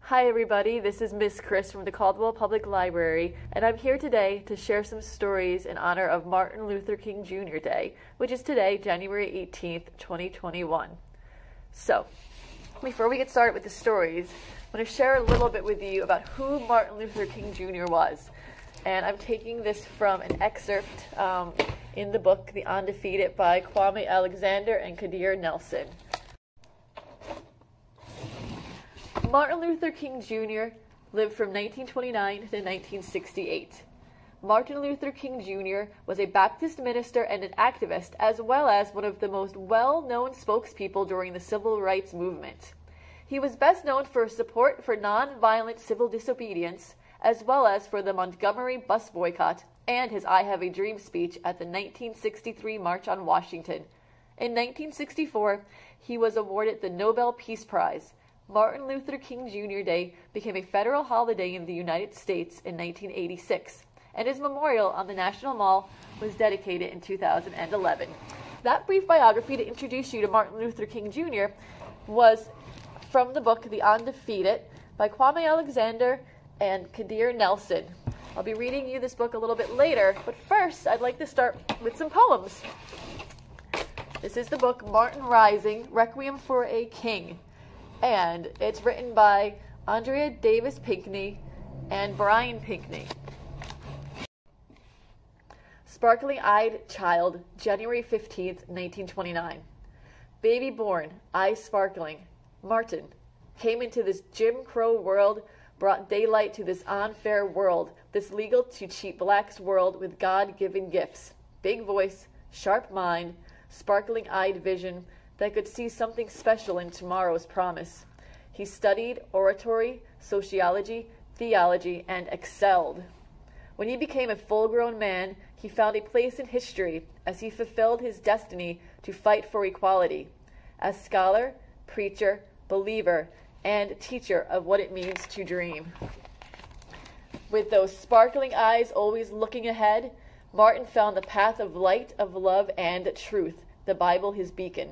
Hi everybody, this is Miss Chris from the Caldwell Public Library, and I'm here today to share some stories in honor of Martin Luther King Jr. Day, which is today, January 18th, 2021. So, before we get started with the stories, I'm going to share a little bit with you about who Martin Luther King Jr. was. And I'm taking this from an excerpt in the book, The Undefeated, by Kwame Alexander and Kadir Nelson. Martin Luther King Jr. lived from 1929 to 1968. Martin Luther King Jr. was a Baptist minister and an activist, as well as one of the most well-known spokespeople during the civil rights movement. He was best known for support for non-violent civil disobedience, as well as for the Montgomery bus boycott and his I Have a Dream speech at the 1963 March on Washington. In 1964, he was awarded the Nobel Peace Prize. Martin Luther King Jr. Day became a federal holiday in the United States in 1986, and his memorial on the National Mall was dedicated in 2011. That brief biography to introduce you to Martin Luther King Jr. was from the book The Undefeated by Kwame Alexander and Kadir Nelson. I'll be reading you this book a little bit later, but first I'd like to start with some poems. This is the book Martin Rising, Requiem for a King. And it's written by Andrea Davis Pinkney and Brian Pinkney. Sparkling-eyed child, January 15th, 1929. Baby born, eyes sparkling. Martin came into this Jim Crow world, brought daylight to this unfair world, this legal to cheat blacks world with God-given gifts. Big voice, sharp mind, sparkling-eyed vision, that could see something special in tomorrow's promise. He studied oratory, sociology, theology, and excelled. When he became a full-grown man, he found a place in history as he fulfilled his destiny to fight for equality, as scholar, preacher, believer, and teacher of what it means to dream. With those sparkling eyes always looking ahead, Martin found the path of light, of love, and truth, the Bible his beacon.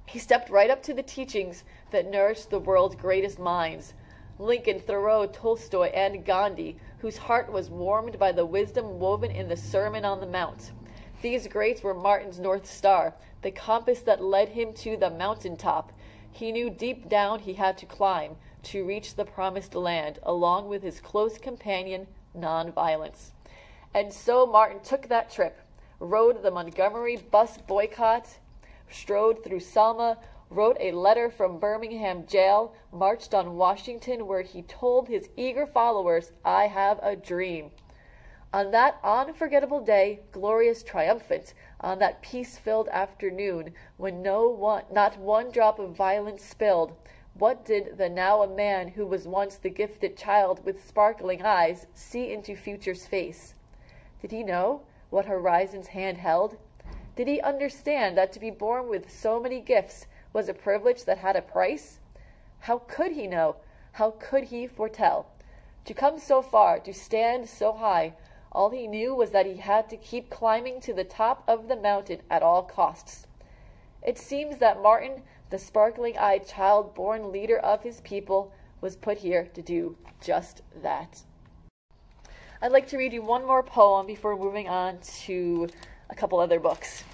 He stepped right up to the teachings that nourished the world's greatest minds, Lincoln, Thoreau, Tolstoy, and Gandhi, whose heart was warmed by the wisdom woven in the Sermon on the Mount. These greats were Martin's North Star, the compass that led him to the mountaintop. He knew deep down he had to climb to reach the promised land, along with his close companion, nonviolence. And so Martin took that trip, rode the Montgomery bus boycott, strode through Selma, wrote a letter from Birmingham jail, marched on Washington, where he told his eager followers, "I have a dream." On that unforgettable day, glorious, triumphant, on that peace-filled afternoon, when not one drop of violence spilled, what did the now a man who was once the gifted child with sparkling eyes see into future's face? Did he know what horizon's hand held? Did he understand that to be born with so many gifts was a privilege that had a price? How could he know? How could he foretell? To come so far, to stand so high, all he knew was that he had to keep climbing to the top of the mountain at all costs. It seems that Martin, the sparkling-eyed child-born leader of his people, was put here to do just that. I'd like to read you one more poem before moving on to a couple other books.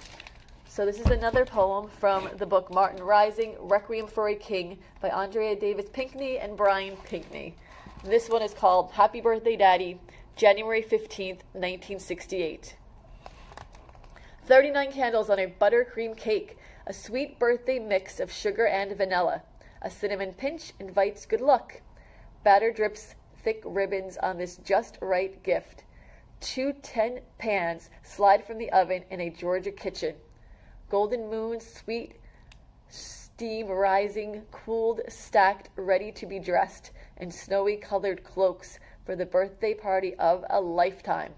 So this is another poem from the book Martin Rising, Requiem for a King by Andrea Davis Pinkney and Brian Pinkney. This one is called Happy Birthday Daddy, January 15th, 1968. 39 candles on a buttercream cake, a sweet birthday mix of sugar and vanilla. A cinnamon pinch invites good luck. Batter drips thick ribbons on this just right gift. 2 tin pans slide from the oven in a Georgia kitchen. Golden moon, sweet steam rising, cooled, stacked, ready to be dressed in snowy colored cloaks for the birthday party of a lifetime.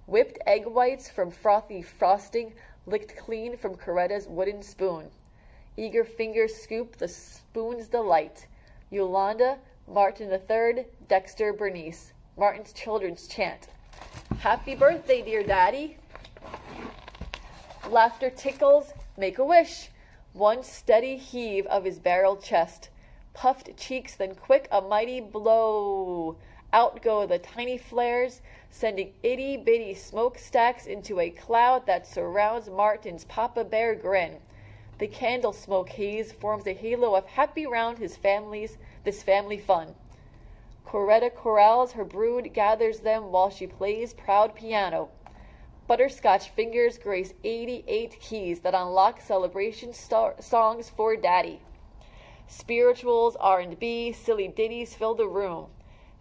Whipped egg whites from frothy frosting, licked clean from Coretta's wooden spoon. Eager fingers scoop the spoon's delight. Yolanda, Martin III, Dexter, Bernice. Martin's children's chant. Happy birthday, dear Daddy. Laughter tickles, make a wish. One steady heave of his barrel chest. puffed cheeks, then quick a mighty blow. Out go the tiny flares, sending itty-bitty smokestacks into a cloud that surrounds Martin's Papa Bear grin. The candle smoke haze forms a halo of happy round this family fun. Coretta corrals her brood, gathers them while she plays proud piano. Butterscotch fingers grace 88 keys that unlock celebration songs for Daddy. Spirituals, R&B, silly ditties fill the room.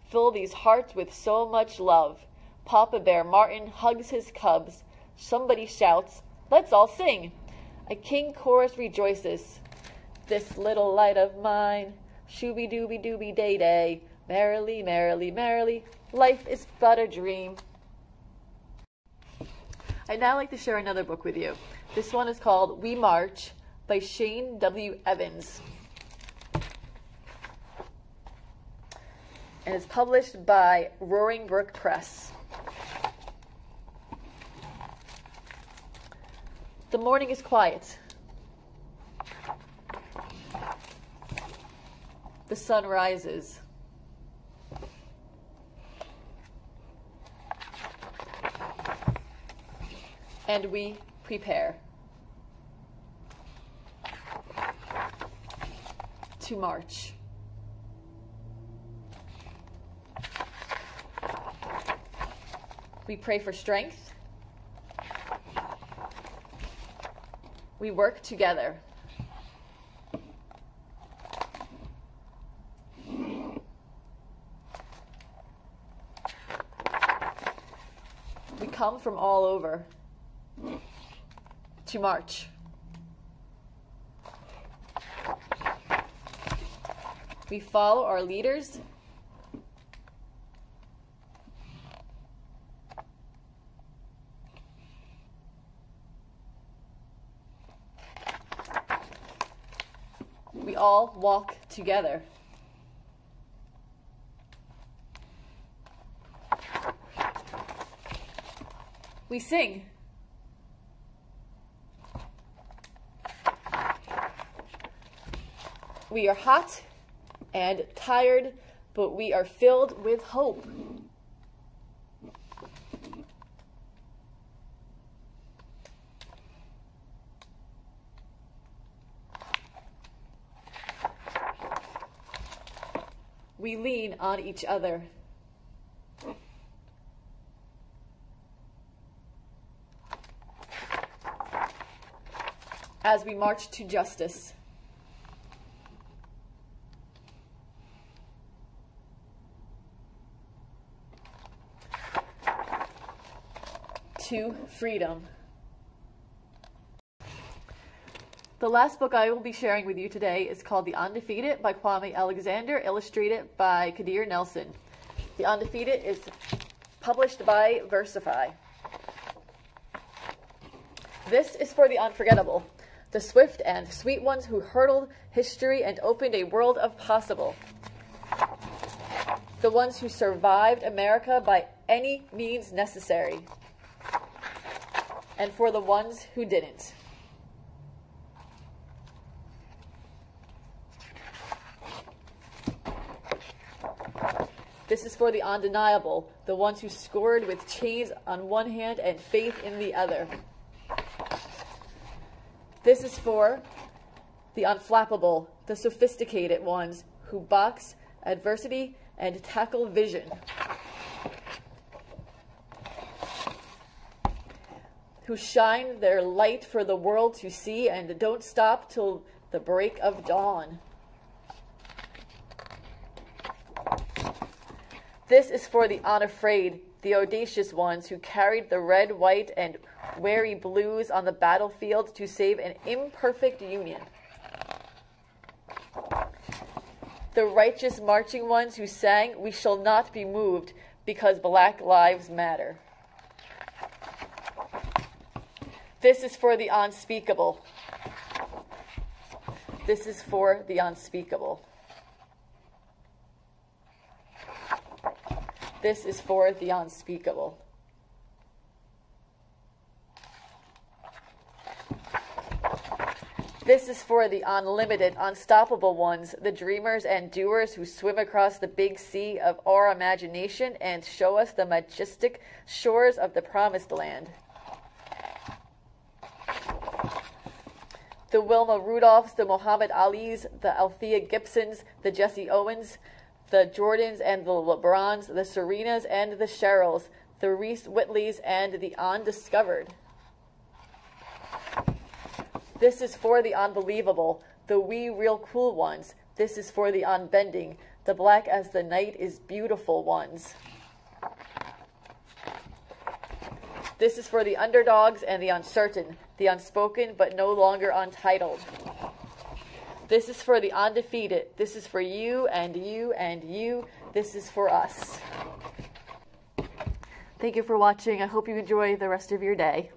Fill these hearts with so much love. Papa Bear Martin hugs his cubs. Somebody shouts, "Let's all sing." A king chorus rejoices. This little light of mine, shooby-dooby-dooby day-day, merrily, merrily, merrily, life is but a dream. I'd now like to share another book with you. This one is called We March by Shane W. Evans. And it's published by Roaring Brook Press. The morning is quiet. The sun rises. And we prepare to march. We pray for strength. We work together. We come from all over to march. We follow our leaders. We all walk together. We sing. We are hot and tired, but we are filled with hope. We lean on each other. As we march to justice. To freedom. The last book I will be sharing with you today is called The Undefeated by Kwame Alexander, illustrated by Kadir Nelson. The Undefeated is published by Versify. This is for the unforgettable, the swift and sweet ones who hurdled history and opened a world of possible. The ones who survived America by any means necessary. And for the ones who didn't. This is for the undeniable, the ones who scored with chains on one hand and faith in the other. This is for the unflappable, the sophisticated ones who box adversity and tackle vision. Who shine their light for the world to see and don't stop till the break of dawn. This is for the unafraid, the audacious ones who carried the red, white, and wary blues on the battlefield to save an imperfect union. The righteous marching ones who sang, "We shall not be moved because Black Lives Matter." This is for the unspeakable. This is for the unspeakable. This is for the unspeakable. This is for the unlimited, unstoppable ones, the dreamers and doers who swim across the big sea of our imagination and show us the majestic shores of the promised land. The Wilma Rudolphs, the Muhammad Alis, the Althea Gibsons, the Jesse Owens, the Jordans and the LeBrons, the Serenas and the Cheryls, the Reese Whitleys and the Undiscovered. This is for the unbelievable, the wee real cool ones. This is for the unbending, the black as the night is beautiful ones. This is for the underdogs and the uncertain, the unspoken but no longer untitled. This is for the undefeated. This is for you and you and you. This is for us. Thank you for watching. I hope you enjoy the rest of your day.